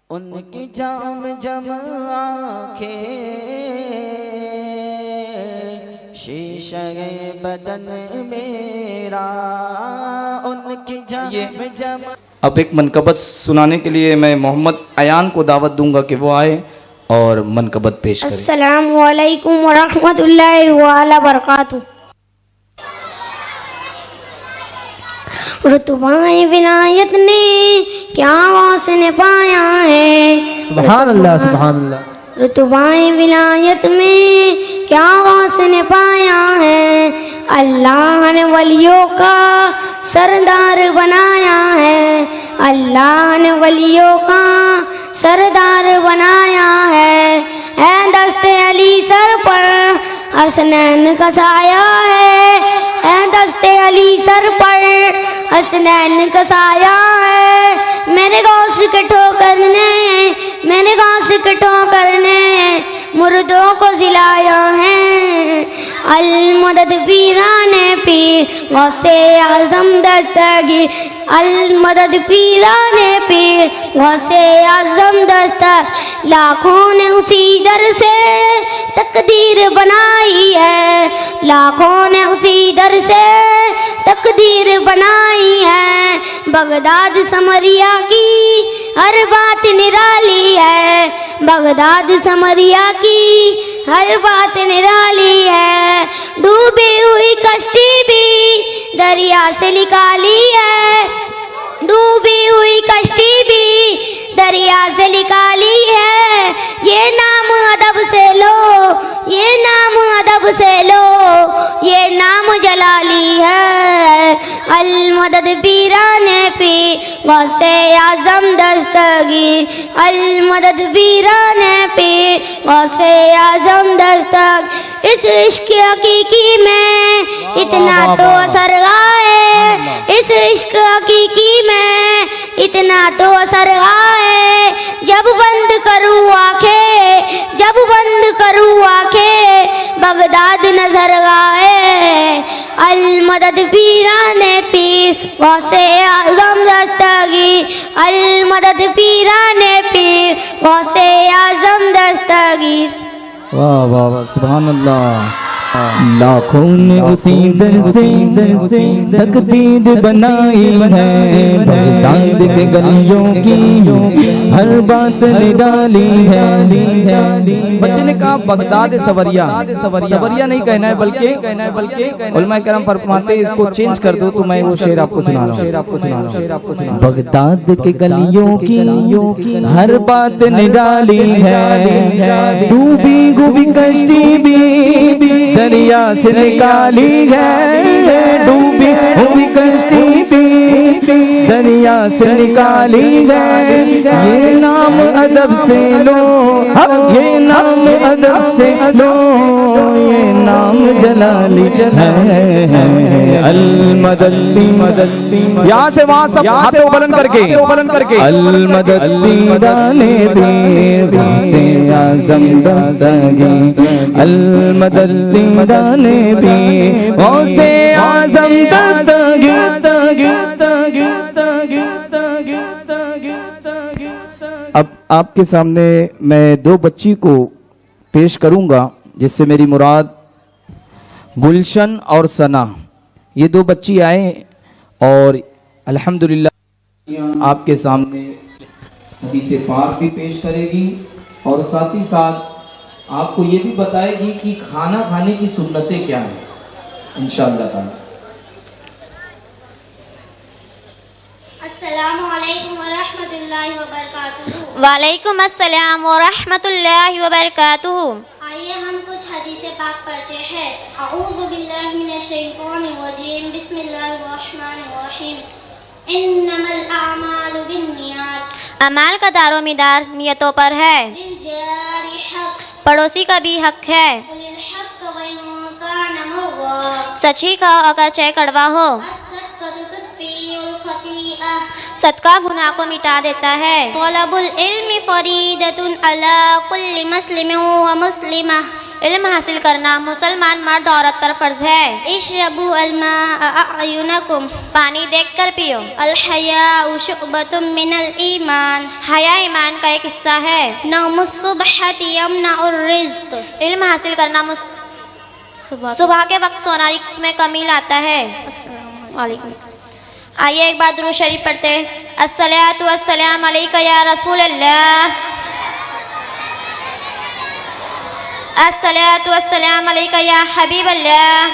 ان کی جام جم آنکھیں شیشہ بدن میرا، ان کی جام جم. اب ایک منقبت سنانے کے لیے میں محمد ایان کو دعوت دوں گا کہ وہ آئے اور منقبت پیش کریں. السلام علیکم ورحمۃ اللہ وبرکاتہ. رتبائے ولایت نے کیا غوث نے پایا ہے. سبحان اللہ سبحان اللہ. رتبائے ولایت میں کیا غوث نے پایا ہے. اللہ نے ولیوں کا سردار بنایا ہے. اللہ نے ولیوں کا سردار بنایا ہے. اے دست علی سر پر حسنین کا سایہ ہے. اے دست علی سر پر حسنین کا سایہ ہے. میرے غوث کے ٹھوکر نے میرے غوث کے ٹھوکر نے مردوں کو زلایا ہے. المدد پیران پیر غوث اعظم دستگیر. المدد پیران پیر غوث اعظم دستگیر. لاکھوں نے اسی در سے تقدیر بنائی ہے. لاکھوں نے اسی در سے تقدیر بنائی ہے. بغداد سمریا کی ہر بات نرالی ہے. بغداد سمریا کی ہر بات نرالی ہے. ڈوبی ہوئی کشتی بھی دریا سے نکالی ہے. ڈوبی ہوئی کشتی بھی دریا سے نکالی ہے. یہ نام ادب سے لو یہ نام ادب سے لو یہ نام جلالی ہے. المدد پیران پیر غوث اعظم دستگیر. المدد پیران پیر غوث اعظم دستگیر. اس عشق حقیقی میں اتنا تو اثر ہے. اس عشق حقیقی میں اتنا تو اثر ہے. جب بند کروں آنکھیں جب بند کروں آنکھیں بغداد نظر آئے. المدد پیران پیر غوث اعظم دستگیر. المدد پیران پیر غوث اعظم دستگیر. واہ واہ واہ سبحان اللہ. لاکھوں نے اسی در سے تقدیر بنائی ہے. بغداد کے گلیوں کی ہر بات نرالی ہے. بچے نے کہا بغداد سوریا. سوریا نہیں کہنا ہے بلکہ علماء کرام فرماتے ہیں اس کو چینج کر دو تو میں وہ شعر آپ کو سنا رہا ہوں. بغداد کے گلیوں کی ہر بات نرالی ہے. ڈوبی ہوئی کشتی بھی دریا سے نکالی ہے. ڈوبی ہوئی کشتی بھی دریا سے نکالی ہے. یہ نام ادب سے لو یہ نام ادب سے لو یہ نام جلالی ہے. المدد یہاں سے وہاں سب ہاتھوں بلند کر کے المدد پیران پیر غوث اعظم دستگیر. المدد پیران پیر غوث اعظم اب آپ کے سامنے میں دو بچی کو پیش کروں گا جس سے میری مراد گلشن اور ثنا. یہ دو بچی آئے اور الحمدللہ آپ کے سامنے حدیث پاک بھی پیش کرے گی اور ساتھ ہی ساتھ آپ کو یہ بھی بتائے گی کہ کھانا کھانے کی سنتیں کیا ہیں انشاءاللہ تعالی. السلام علیکم ورحمۃ اللہ وبرکاتہ. وعلیکم السلام ورحمۃ اللہ وبرکاتہ. آئیے ہم کچھ حدیث پاک پڑھتے ہیں. اعوذ باللہ من الشیطان الرجیم. بسم اللہ الرحمن الرحیم. انما الاعمال بالنیات. اعمال کا دار و مدار نیتوں پر ہے. للجار حق. پڑوسی کا بھی حق ہے. للحق وان کان مرا. سچی کا اگرچہ کڑوا ہو. الصدقۃ تطفی الخطیئہ. صدقہ گناہ کو مٹا دیتا ہے. طلب العلم فریدۃ علی کل مسلم و مسلمہ. علم حاصل کرنا مسلمان مرد عورت پر فرض ہے۔ اشربوا الماء اعینکم، پانی دیکھ کر پیو۔ الحیاء شعبۃ من الایمان، حیا ایمان کا ایک حصہ ہے۔ نوم الصبحۃ یمنع الرزق، علم حاصل کرنا صبح کے وقت سونا رزق میں کمی لاتا ہے۔ وعلیکم السلام۔ آئیے ایک بار درود شریف پڑھتے ہیں۔ الصلاۃ والسلام علیک یا رسول اللہ، الصلاۃ والسلام علیک یا حبیب اللہ،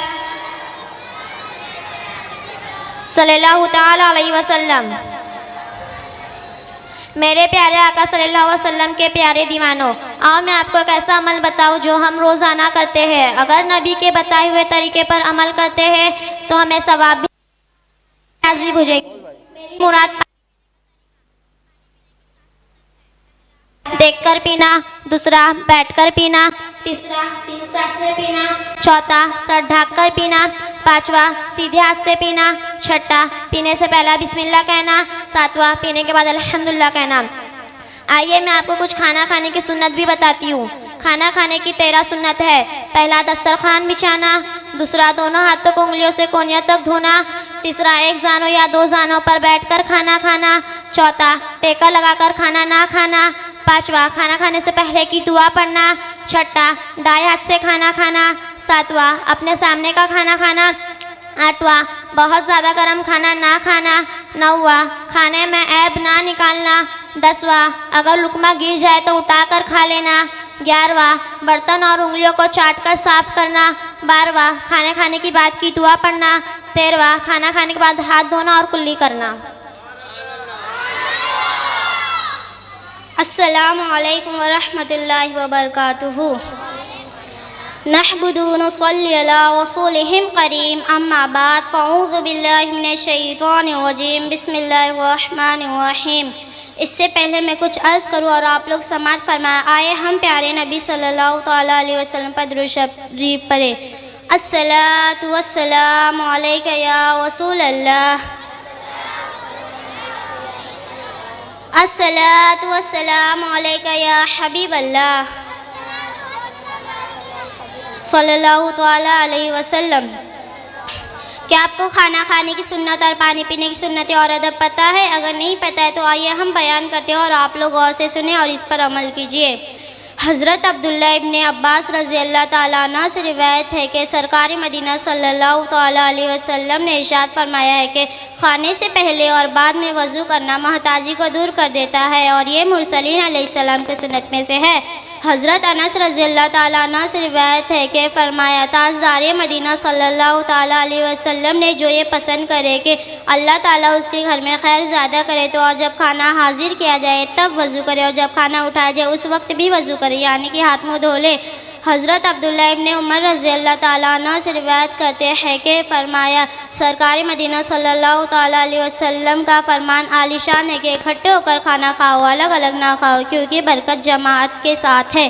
صلی اللہ تعالی علیہ وسلم۔ میرے پیارے آقا صلی اللہ علیہ وسلم کے پیارے دیوانوں، آؤ میں آپ کو ایک ایسا عمل بتاؤں جو ہم روزانہ کرتے ہیں۔ اگر نبی کے بتائے ہوئے طریقے پر عمل کرتے ہیں تو ہمیں ثواب بھی حاصل ہو جائے گی۔ میری مراد دیکھ کر پینا، دوسرا بیٹھ کر پینا، تیسرا 3 سانس میں پینا، چوتھا سر ڈھک کر پینا، پانچواں سیدھے ہاتھ سے پینا، چھٹا پینے سے پہلا بسم اللہ کہنا، ساتواں پینے کے بعد الحمدللہ کہنا۔ آئیے میں آپ کو کچھ کھانا کھانے کی سنت بھی بتاتی ہوں۔ کھانا کھانے کی 13 سنت ہے۔ پہلا دسترخوان بچھانا، دوسرا دونوں ہاتھوں کو انگلیوں سے کونیوں تک دھونا، تیسرا ایک زانوں یا 2 زانوں پر بیٹھ کر کھانا کھانا، چوتھا ٹیکا لگا کر کھانا نہ کھانا، پانچواں کھانا کھانے سے پہلے کی دعا پڑھنا، چھٹا دائیں ہاتھ سے کھانا کھانا، ساتواں اپنے سامنے کا کھانا کھانا، آٹھواں بہت زیادہ گرم کھانا نہ کھانا، نوواں کھانے میں عیب نہ نکالنا، 10واں اگر لقمہ گر جائے تو اٹھا کر کھا لینا، 11واں برتن اور انگلیوں کو چاٹ کر صاف کرنا، 12واں کھانے کھانے کی بعد کی دعا پڑھنا، 13واں کھانا کھانے کے بعد ہاتھ دھونا اور کلی کرنا۔ السلام علیکم ورحمۃ اللہ وبرکاتہ۔ نحمد و نصلی علی رسولہ الکریم، اما بعد فاعوذ باللہ من الشیطان الرجیم، بسم اللہ الرحمن الرحیم۔ اس سے پہلے میں کچھ عرض کروں اور آپ لوگ سماعت فرمائیں۔ آئے ہم پیارے نبی صلی اللہ تعالیٰ علیہ وسلم پر درود شریف پڑھیں۔ الصلاۃ والسلام علیک یا رسول اللہ، الصلاۃ والسلام علیک یا حبیب اللہ، صلی اللہ تعالیٰ علیہ وسلم۔ کیا آپ کو کھانا کھانے کی سنت اور پانی پینے کی سنتیں اور ادب پتہ ہے؟ اگر نہیں پتہ ہے تو آئیے ہم بیان کرتے ہیں اور آپ لوگ غور سے سنیں اور اس پر عمل کیجیے۔ حضرت عبداللہ ابن عباس رضی اللہ تعالیٰ عنہ سے روایت ہے کہ سرکار مدینہ صلی اللہ تعالیٰ علیہ وسلم نے ارشاد فرمایا ہے کہ کھانے سے پہلے اور بعد میں وضو کرنا محتاجی کو دور کر دیتا ہے، اور یہ مرسلین علیہ السلام کی سنت میں سے ہے۔ حضرت انس رضی اللہ تعالیٰ عنہ سے روایت ہے کہ فرمایا تاجدار مدینہ صلی اللہ تعالیٰ علیہ وسلم نے جو یہ پسند کرے کہ اللہ تعالیٰ اس کے گھر میں خیر زیادہ کرے تو اور جب کھانا حاضر کیا جائے تب وضو کرے، اور جب کھانا اٹھایا جائے اس وقت بھی وضو کرے، یعنی کہ ہاتھ منہ دھو لے۔ حضرت عبداللہ ابن عمر رضی اللہ تعالیٰ عنہ سے روایت کرتے ہیں کہ فرمایا سرکار مدینہ صلی اللہ تعالیٰ علیہ وسلم کا فرمان عالی شان ہے کہ اکٹھے ہو کر کھانا کھاؤ، الگ الگ نہ کھاؤ، کیونکہ برکت جماعت کے ساتھ ہے۔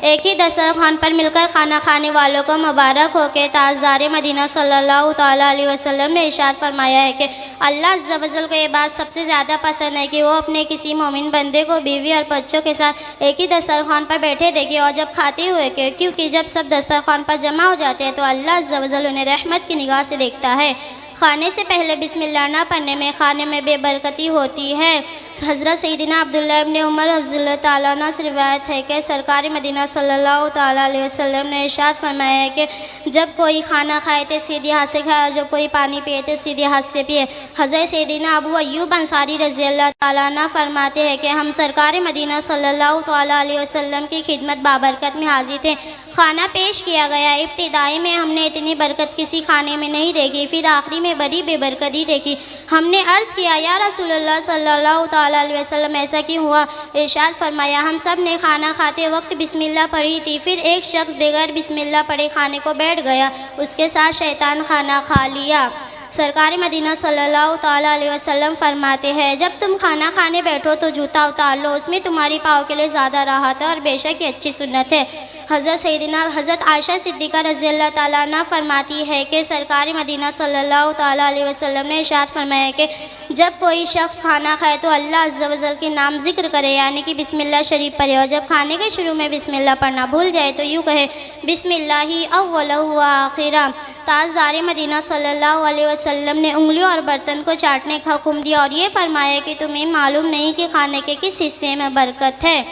ایک ہی دسترخوان پر مل کر کھانا کھانے والوں کو مبارک ہو کہ تاجدار مدینہ صلی اللہ تعالیٰ علیہ وسلم نے ارشاد فرمایا ہے کہ اللہ عز و جل کو یہ بات سب سے زیادہ پسند ہے کہ وہ اپنے کسی مومن بندے کو بیوی اور بچوں کے ساتھ ایک ہی دسترخوان پر بیٹھے دیکھے، اور جب کھاتے ہوئے کہ کیونکہ جب سب دسترخوان پر جمع ہو جاتے ہیں تو اللہ عز و جل انہیں رحمت کی نگاہ سے دیکھتا ہے۔ کھانے سے پہلے بسم اللہ نہ پڑھنے میں کھانے میں بے برکتی ہوتی ہے۔ حضرت سیدنا عبداللہ ابن عمر رضی اللہ تعالیٰ عنہ سے روایت ہے کہ سرکار مدینہ صلی اللہ تعالیٰ علیہ وسلم نے ارشاد فرمایا ہے کہ جب کوئی کھانا کھائے تو سیدھے ہاتھ سے کھائے، اور جب کوئی پانی پیے تو سیدھے ہاتھ سے پیے۔ حضرت سیدنا ابو ایوب انصاری رضی اللہ تعالیٰ عنہ فرماتے ہیں کہ ہم سرکار مدینہ صلی اللہ تعالیٰ علیہ وسلم کی خدمت بابرکت میں حاضر تھے۔ کھانا پیش کیا گیا، ابتدائی میں ہم نے اتنی برکت کسی کھانے میں نہیں دیکھی، پھر آخری میں بڑی بے برکتی دیکھی۔ ہم نے عرض کیا یا رسول اللہ صلی اللہ تعالیٰ علیہ وسلم ایسا کیوں ہوا؟ ارشاد فرمایا ہم سب نے کھانا کھاتے وقت بسم اللہ پڑھی تھی، پھر ایک شخص بغیر بسم اللہ پڑھے کھانے کو بیٹھ گیا، اس کے ساتھ شیطان کھانا کھا لیا۔ سرکار مدینہ صلی اللہ تعالیٰ علیہ وسلم فرماتے ہیں جب تم کھانا کھانے بیٹھو تو جوتا اتار لو، اس میں تمہاری پاؤں کے لیے زیادہ راحت ہے اور بے شک یہ اچھی سنت ہے۔ حضرت عائشہ صدیقہ رضی اللہ تعالیٰ عنہ فرماتی ہے کہ سرکار مدینہ صلی اللہ تعالیٰ علیہ وسلم نے ارشاد فرمایا کہ جب کوئی شخص کھانا کھائے تو اللہ عز و جل کے نام ذکر کرے، یعنی کہ بسم اللہ شریف پڑھے، اور جب کھانے کے شروع میں بسم اللہ پڑھنا بھول جائے تو یوں کہے بسم اللہ اولہ و آخرہ۔ تاجدار مدینہ صلی اللہ علیہ وسلم نے انگلیوں اور برتن کو چاٹنے کا حکم دیا اور یہ فرمایا کہ تمہیں معلوم نہیں کہ کھانے کے کس حصے میں برکت ہے۔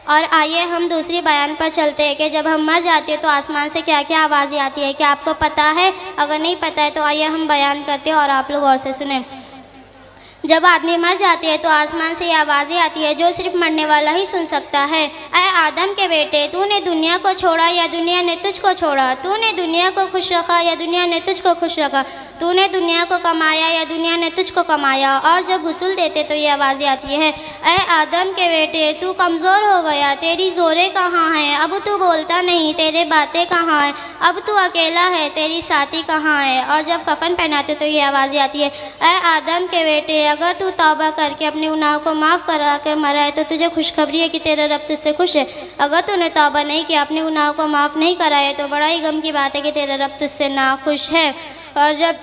اور آئیے ہم دوسری بیان پر چلتے ہیں کہ جب ہم مر جاتے ہیں تو آسمان سے کیا کیا آوازیں آتی ہے، کیا آپ کو پتہ ہے؟ اگر نہیں پتہ ہے تو آئیے ہم بیان کرتے ہیں اور آپ لوگ غور سے سنیں۔ جب آدمی مر جاتے ہیں تو آسمان سے یہ آوازیں آتی ہے جو صرف مرنے والا ہی سن سکتا ہے۔ اے آدم کے بیٹے، تو نے دنیا کو چھوڑا یا دنیا نے تجھ کو چھوڑا؟ تو نے دنیا کو خوش رکھا یا دنیا نے تجھ کو خوش رکھا؟ تو نے دنیا کو کمایا یا دنیا نے تجھ کو کمایا؟ اور جب غسل دیتے تو یہ آوازیں آتی ہے، اے آدم کے بیٹے، تو کمزور ہو گیا، تیری زوریں کہاں ہیں؟ اب تو بولتا نہیں، تیرے باتیں کہاں ہیں؟ اب تو اکیلا ہے، تیری ساتھی کہاں ہے؟ اور جب کفن پہناتے تو یہ آوازیں آتی ہے، اے آدم کے بیٹے، اگر تو توبہ کر کے اپنے گناہوں کو معاف کرا کے مرا ہے تو تجھے خوشخبری ہے کہ تیرا رب تجھ سے خوش ہے۔ اگر تو نے توبہ نہیں کیا، اپنے گناہوں کو معاف نہیں کرا ہے تو بڑا ہی غم کی بات ہے کہ تیرا رب تجھ سے ناخوش ہے۔ اور جب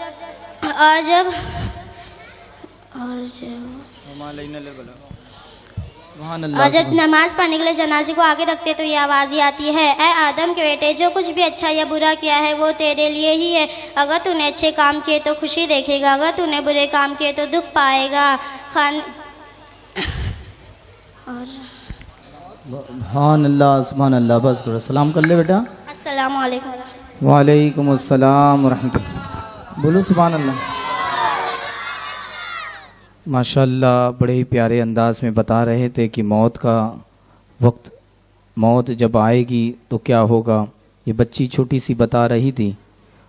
نماز پڑھنے کے لیے جنازے کو آگے رکھتے تو یہ آواز ہی آتی ہے، اے آدم کے بیٹے، جو کچھ بھی اچھا یا برا کیا ہے وہ تیرے لیے ہی ہے۔ اگر تو نے اچھے کام کیے تو خوشی دیکھے گا، اگر تو نے برے کام کیے تو دکھ پائے گا۔ سبحان اللہ سبحان اللہ، بس کرو، سلام کر لے بیٹا۔ السلام علیکم۔ وعلیکم السلام ورحمۃ اللہ۔ بولو سبحان اللہ۔ ماشاءاللہ بڑے ہی پیارے انداز میں بتا رہے تھے کہ موت کا وقت، موت جب آئے گی تو کیا ہوگا۔ یہ بچی چھوٹی سی بتا رہی تھی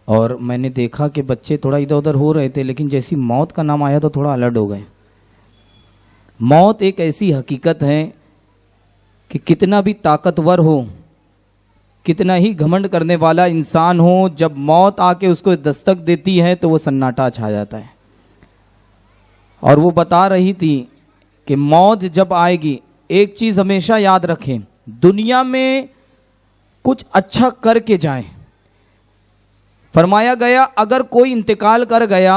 اور میں نے دیکھا کہ بچے تھوڑا ادھر ادھر ہو رہے تھے، لیکن جیسی موت کا نام آیا تو تھوڑا الرٹ ہو گئے۔ موت ایک ایسی حقیقت ہے کہ کتنا بھی طاقتور ہو، کتنا ہی گھمنڈ کرنے والا انسان ہو، جب موت آ کے اس کو دستک دیتی ہے تو وہ سناٹا چھا جاتا ہے۔ اور وہ بتا رہی تھی کہ موت جب آئے گی ایک چیز ہمیشہ یاد رکھیں، دنیا میں کچھ اچھا کر کے جائیں۔ فرمایا گیا اگر کوئی انتقال کر گیا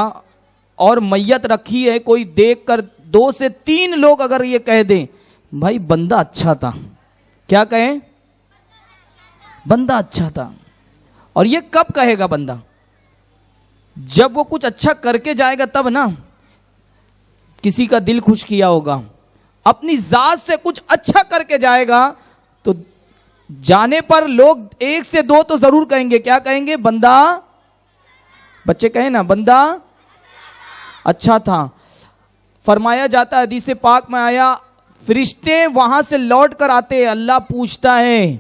اور میت رکھی ہے، کوئی دیکھ کر 2 سے 3 لوگ اگر یہ کہہ دیں بھائی بندہ اچھا تھا، کیا کہیں؟ بندہ اچھا تھا۔ اور یہ کب کہے گا بندہ؟ جب وہ کچھ اچھا کر کے جائے گا تب نا، کسی کا دل خوش کیا ہوگا، اپنی ذات سے کچھ اچھا کر کے جائے گا تو جانے پر لوگ 1 سے 2 تو ضرور کہیں گے، کیا کہیں گے؟ بندہ، بچے کہیں نا بندہ اچھا تھا۔ فرمایا جاتا ہے، حدیث پاک میں آیا، فرشتے وہاں سے لوٹ کر آتے، اللہ پوچھتا ہے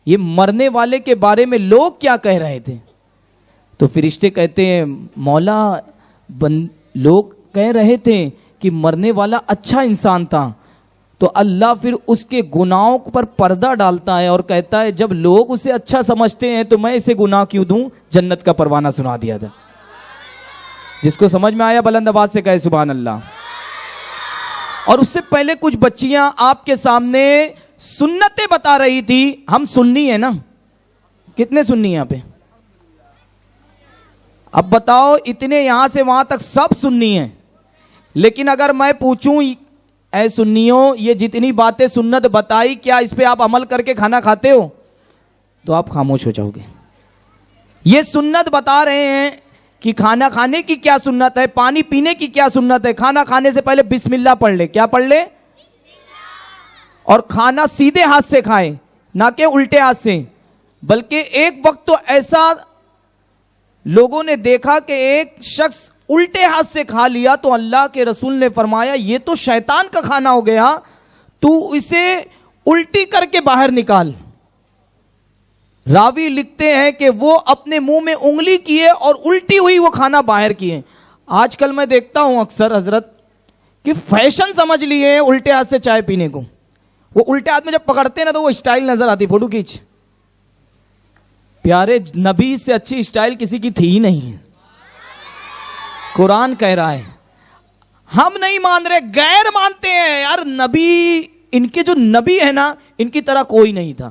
یہ مرنے والے کے بارے میں لوگ کیا کہہ رہے تھے؟ تو فرشتے کہتے ہیں مولا لوگ کہہ رہے تھے کہ مرنے والا اچھا انسان تھا۔ تو اللہ پھر اس کے گناہوں پر پردہ ڈالتا ہے اور کہتا ہے جب لوگ اسے اچھا سمجھتے ہیں تو میں اسے گناہ کیوں دوں، جنت کا پروانہ سنا دیا تھا۔ جس کو سمجھ میں آیا بلند آواز سے کہے سبحان اللہ۔ اور اس سے پہلے کچھ بچیاں آپ کے سامنے سنتیں بتا رہی تھی۔ ہم سنی ہیں نا، کتنے سنی ہیں یہاں پہ؟ اب بتاؤ، اتنے یہاں سے وہاں تک سب سنی ہیں، لیکن اگر میں پوچھوں اے سنیوں یہ جتنی باتیں سنت بتائی کیا اس پہ آپ عمل کر کے کھانا کھاتے ہو؟ تو آپ خاموش ہو جاؤ گے۔ یہ سنت بتا رہے ہیں کہ کھانا کھانے کی کیا سنت ہے، پانی پینے کی کیا سنت ہے، کھانا کھانے سے پہلے بسم اللہ پڑھ لے، کیا پڑھ لے؟ اور کھانا سیدھے ہاتھ سے کھائیں، نہ کہ الٹے ہاتھ سے۔ بلکہ ایک وقت تو ایسا لوگوں نے دیکھا کہ ایک شخص الٹے ہاتھ سے کھا لیا تو اللہ کے رسول نے فرمایا یہ تو شیطان کا کھانا ہو گیا، تو اسے الٹی کر کے باہر نکال۔ راوی لکھتے ہیں کہ وہ اپنے منہ میں انگلی کیے اور الٹی ہوئی وہ کھانا باہر کیے۔ آج کل میں دیکھتا ہوں اکثر حضرت کہ فیشن سمجھ لیے الٹے ہاتھ سے چائے پینے کو۔ وہ الٹے ہاتھ میں جب پکڑتے ہیں نا تو وہ اسٹائل نظر آتی، فوٹو کھینچ۔ پیارے نبی سے اچھی اسٹائل کسی کی تھی ہی نہیں۔ قرآن کہہ رہا ہے، ہم نہیں مان رہے، غیر مانتے ہیں۔ یار نبی، ان کے جو نبی ہے نا ان کی طرح کوئی نہیں تھا۔